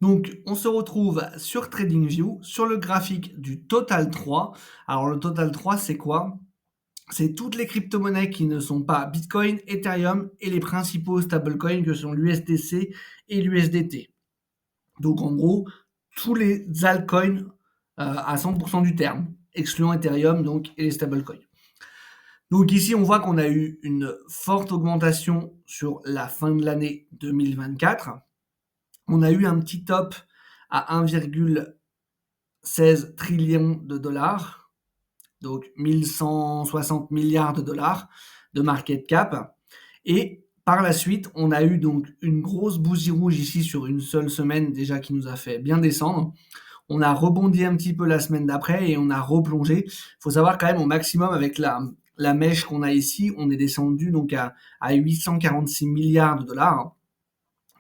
Donc, on se retrouve sur TradingView, sur le graphique du Total 3. Alors, le Total 3, c'est quoi? C'est toutes les crypto-monnaies qui ne sont pas Bitcoin, Ethereum et les principaux stablecoins que sont l'USDC et l'USDT. Donc, en gros, tous les altcoins à 100% du terme, excluant Ethereum donc, et les stablecoins. Donc ici, on voit qu'on a eu une forte augmentation sur la fin de l'année 2024. On a eu un petit top à 1,16 trillion de dollars, donc 1160 milliards de dollars de market cap. Et par la suite, on a eu donc une grosse bougie rouge ici sur une seule semaine déjà qui nous a fait bien descendre. On a rebondi un petit peu la semaine d'après et on a replongé. Il faut savoir quand même au maximum avec la mèche qu'on a ici, on est descendu donc à 846 milliards de dollars.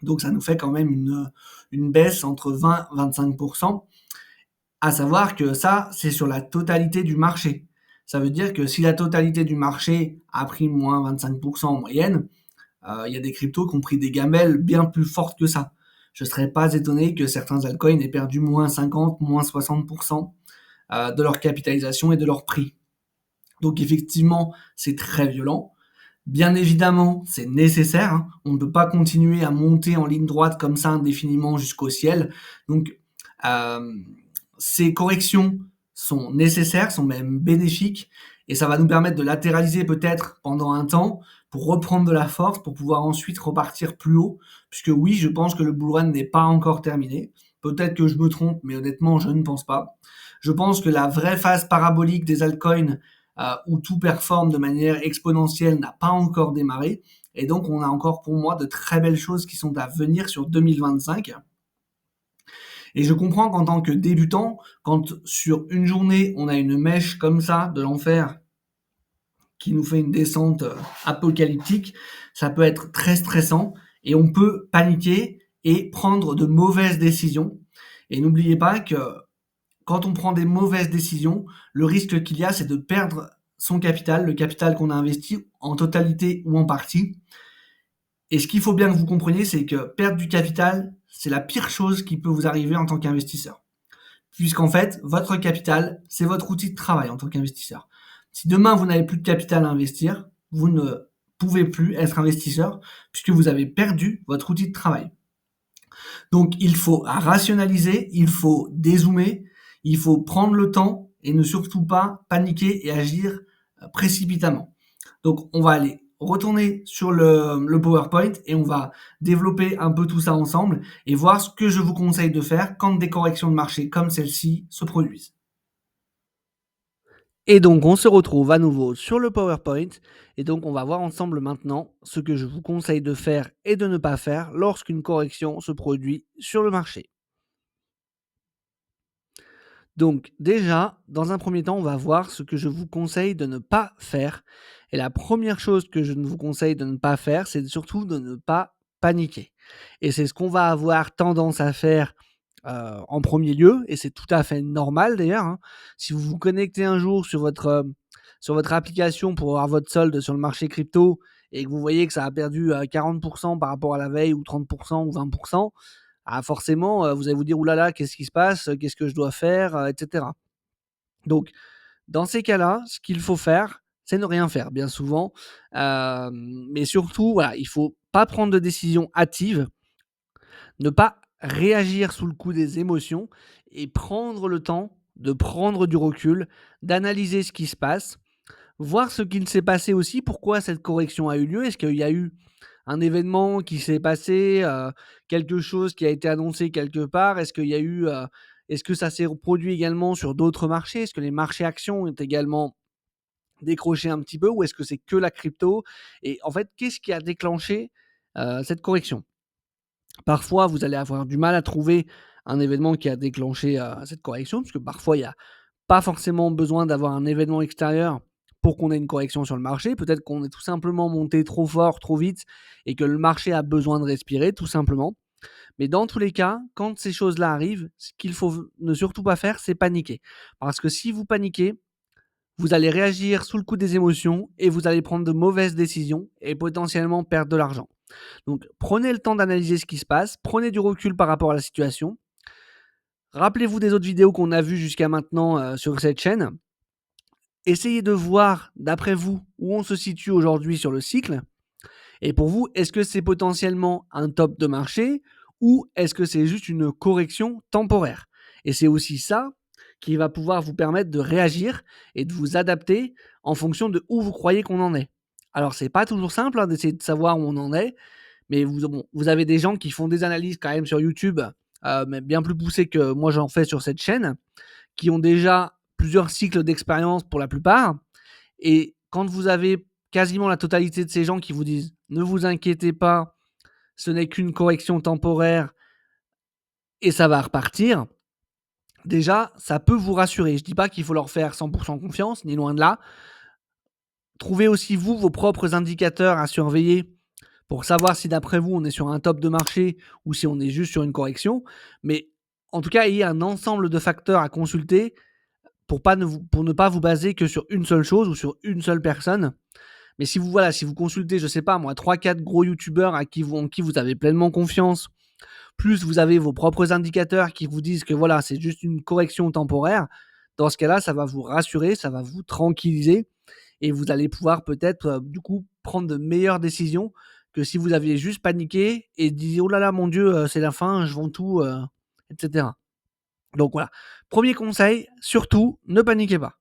Donc ça nous fait quand même une baisse entre 20 et 25%. À savoir que ça, c'est sur la totalité du marché. Ça veut dire que si la totalité du marché a pris moins 25% en moyenne, il y a des cryptos qui ont pris des gamelles bien plus fortes que ça. Je ne serais pas étonné que certains altcoins aient perdu moins 50, moins 60% de leur capitalisation et de leur prix. Donc effectivement, c'est très violent. Bien évidemment, c'est nécessaire, hein. On ne peut pas continuer à monter en ligne droite comme ça indéfiniment jusqu'au ciel. Donc, euh, ces corrections sont nécessaires, sont même bénéfiques, et ça va nous permettre de latéraliser peut-être pendant un temps pour reprendre de la force, pour pouvoir ensuite repartir plus haut, puisque oui, je pense que le bull run n'est pas encore terminé. Peut-être que je me trompe, mais honnêtement, je ne pense pas. Je pense que la vraie phase parabolique des altcoins où tout performe de manière exponentielle n'a pas encore démarré. Et donc, on a encore pour moi de très belles choses qui sont à venir sur 2025. Et je comprends qu'en tant que débutant, quand sur une journée, on a une mèche comme ça de l'enfer qui nous fait une descente apocalyptique, ça peut être très stressant et on peut paniquer et prendre de mauvaises décisions. Et n'oubliez pas que quand on prend des mauvaises décisions, le risque qu'il y a, c'est de perdre son capital, le capital qu'on a investi en totalité ou en partie. Et ce qu'il faut bien que vous compreniez, c'est que perdre du capital, c'est la pire chose qui peut vous arriver en tant qu'investisseur. Puisqu'en fait, votre capital, c'est votre outil de travail en tant qu'investisseur. Si demain vous n'avez plus de capital à investir, vous ne pouvez plus être investisseur puisque vous avez perdu votre outil de travail. Donc il faut rationaliser, il faut dézoomer, il faut prendre le temps et ne surtout pas paniquer et agir précipitamment. Donc on va aller retourner sur le PowerPoint et on va développer un peu tout ça ensemble et voir ce que je vous conseille de faire quand des corrections de marché comme celle-ci se produisent. Et donc, on se retrouve à nouveau sur le PowerPoint. Et donc, on va voir ensemble maintenant ce que je vous conseille de faire et de ne pas faire lorsqu'une correction se produit sur le marché. Donc, déjà, dans un premier temps, on va voir ce que je vous conseille de ne pas faire. Et la première chose que je vous conseille de ne pas faire, c'est surtout de ne pas paniquer. Et c'est ce qu'on va avoir tendance à faire en premier lieu, et c'est tout à fait normal d'ailleurs, hein. Si vous vous connectez un jour sur votre application pour avoir votre solde sur le marché crypto et que vous voyez que ça a perdu 40% par rapport à la veille ou 30% ou 20%, ah forcément, vous allez vous dire: «Ouh là là, qu'est-ce qui se passe? Qu'est-ce que je dois faire?» Et cetera. Donc dans ces cas-là, ce qu'il faut faire, c'est ne rien faire bien souvent, mais surtout, voilà, il faut pas prendre de décision hâtive, ne pas réagir sous le coup des émotions et prendre le temps de prendre du recul, d'analyser ce qui se passe, voir ce qu'il s'est passé aussi, pourquoi cette correction a eu lieu. Est-ce qu'il y a eu un événement qui s'est passé, quelque chose qui a été annoncé quelque part? Est-ce que ça s'est reproduit également sur d'autres marchés? Est-ce que les marchés actions ont également décroché un petit peu ou est-ce que c'est que la crypto? Et en fait, qu'est-ce qui a déclenché, cette correction? Parfois, vous allez avoir du mal à trouver un événement qui a déclenché, cette correction, puisque parfois il y a pas forcément besoin d'avoir un événement extérieur pour qu'on ait une correction sur le marché. Peut-être qu'on est tout simplement monté trop fort, trop vite et que le marché a besoin de respirer, tout simplement. Mais dans tous les cas, quand ces choses-là arrivent, ce qu'il faut ne surtout pas faire, c'est paniquer. Parce que si vous paniquez, vous allez réagir sous le coup des émotions et vous allez prendre de mauvaises décisions et potentiellement perdre de l'argent. Donc prenez le temps d'analyser ce qui se passe, prenez du recul par rapport à la situation. Rappelez-vous des autres vidéos qu'on a vues jusqu'à maintenant sur cette chaîne. Essayez de voir, d'après vous, où on se situe aujourd'hui sur le cycle. Et pour vous, est-ce que c'est potentiellement un top de marché ou est-ce que c'est juste une correction temporaire? Et c'est aussi ça qui va pouvoir vous permettre de réagir et de vous adapter en fonction de où vous croyez qu'on en est. Alors, c'est pas toujours simple d'essayer de savoir où on en est, mais vous avez des gens qui font des analyses quand même sur YouTube, mais bien plus poussées que moi j'en fais sur cette chaîne, qui ont déjà plusieurs cycles d'expérience pour la plupart. Et quand vous avez quasiment la totalité de ces gens qui vous disent ne vous inquiétez pas, ce n'est qu'une correction temporaire et ça va repartir, déjà, ça peut vous rassurer. Je ne dis pas qu'il faut leur faire 100% confiance, ni loin de là. Trouvez aussi, vous, vos propres indicateurs à surveiller pour savoir si d'après vous, on est sur un top de marché ou si on est juste sur une correction. Mais en tout cas, il y a un ensemble de facteurs à consulter pour ne pas vous baser que sur une seule chose ou sur une seule personne. Mais si vous consultez, je sais pas moi, 3-4 gros youtubeurs en qui vous avez pleinement confiance, plus vous avez vos propres indicateurs qui vous disent que voilà, c'est juste une correction temporaire, dans ce cas-là, ça va vous rassurer, ça va vous tranquilliser et vous allez pouvoir peut-être du coup prendre de meilleures décisions que si vous aviez juste paniqué et dit oh là là mon Dieu, c'est la fin, je vends tout, etc. Donc voilà. Premier conseil, surtout, ne paniquez pas.